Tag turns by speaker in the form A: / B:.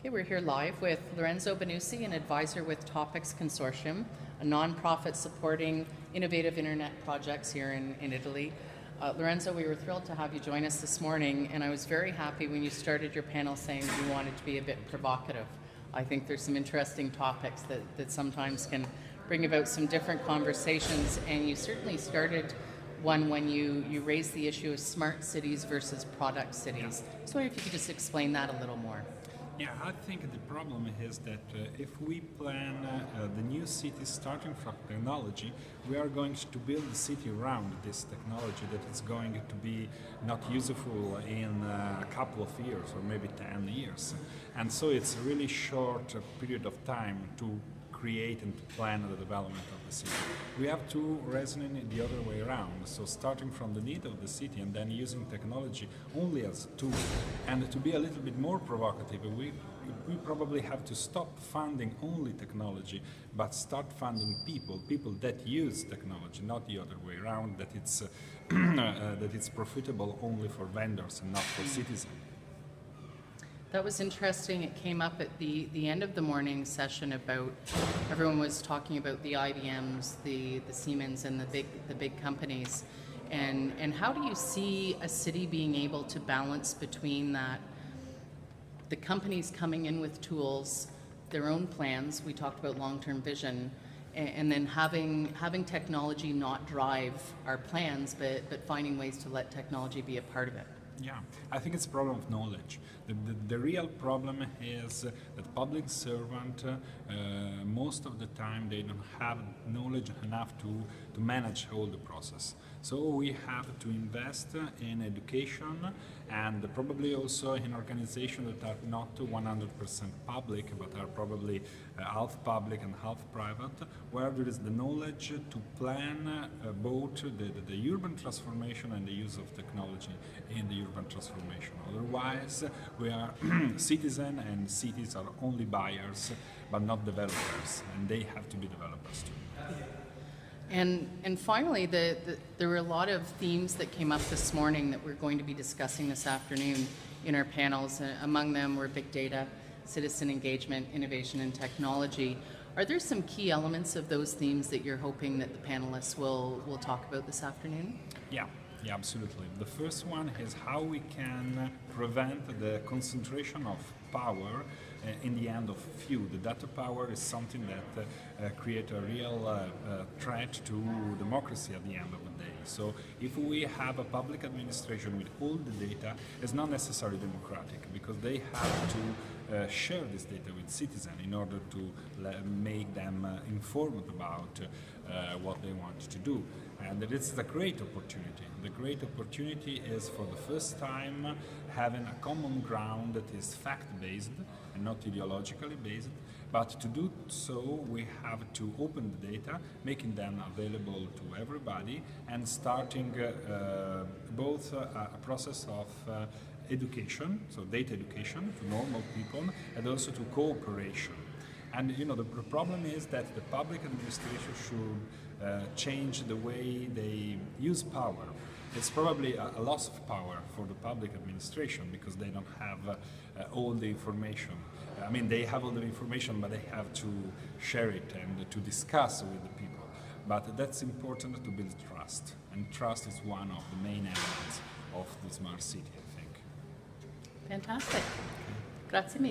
A: Okay, we're here live with Lorenzo Benussi, an advisor with Topics Consortium, a nonprofit supporting innovative internet projects here in Italy. Lorenzo, we were thrilled to have you join us this morning, and I was very happy when you started your panel saying you wanted to be a bit provocative. I think there's some interesting topics that sometimes can bring about some different conversations, and you certainly started one when you raised the issue of smart cities versus product cities. So if you could just explain that a little more.
B: Yeah, I think the problem is that if we plan the new city starting from technology, we are going to build the city around this technology that is going to be not useful in a couple of years or maybe 10 years. And so it's a really short period of time to create and to plan the development of the city. We have to reason it the other way around, so starting from the need of the city and then using technology only as a tool. And to be a little bit more provocative, we probably have to stop funding only technology, but start funding people that use technology, not the other way around, that it's, that it's profitable only for vendors and not for citizens.
A: That was interesting. It came up at the end of the morning session about, everyone was talking about the IBMs, the Siemens and the big companies. And how do you see a city being able to balance between that, the companies coming in with tools, their own plans, we talked about long-term vision, and then having technology not drive our plans, but finding ways to let technology be a part of it?
B: Yeah, I think it's a problem of knowledge. The real problem is that public servant, most of the time, they don't have knowledge enough to manage all the process. So we have to invest in education and probably also in organizations that are not 100% public, but are probably half public and half private, where there is the knowledge to plan both the urban transformation and the use of technology in the urban transformation. Otherwise, we are citizens, and cities are only buyers, but not developers, and they have to be developers too.
A: And finally, there were a lot of themes that came up this morning that we're going to be discussing this afternoon in our panels. Among them were big data, citizen engagement, innovation, and technology. Are there some key elements of those themes that you're hoping that the panelists will talk about this afternoon?
B: Yeah, absolutely. The first one is how we can prevent the concentration of power in the hand of few. The data power is something that creates a real threat to democracy at the end of the day. So if we have a public administration with all the data, it's not necessarily democratic, because they have to share this data with citizens in order to make them informed about what they want to do. And it's a great opportunity. The great opportunity is, for the first time, having a common ground that is fact-based and not ideologically based. But to do so, we have to open the data, making them available to everybody, and starting both a process of education, so data education to normal people, and also to cooperation. And the problem is that the public administration should change the way they use power. It's probably a loss of power for the public administration, because they don't have all the information. I mean, they have all the information, but they have to share it and to discuss with the people. But that's important to build trust, and trust is one of the main elements of the smart city, I think.
A: Fantastic. Grazie mille.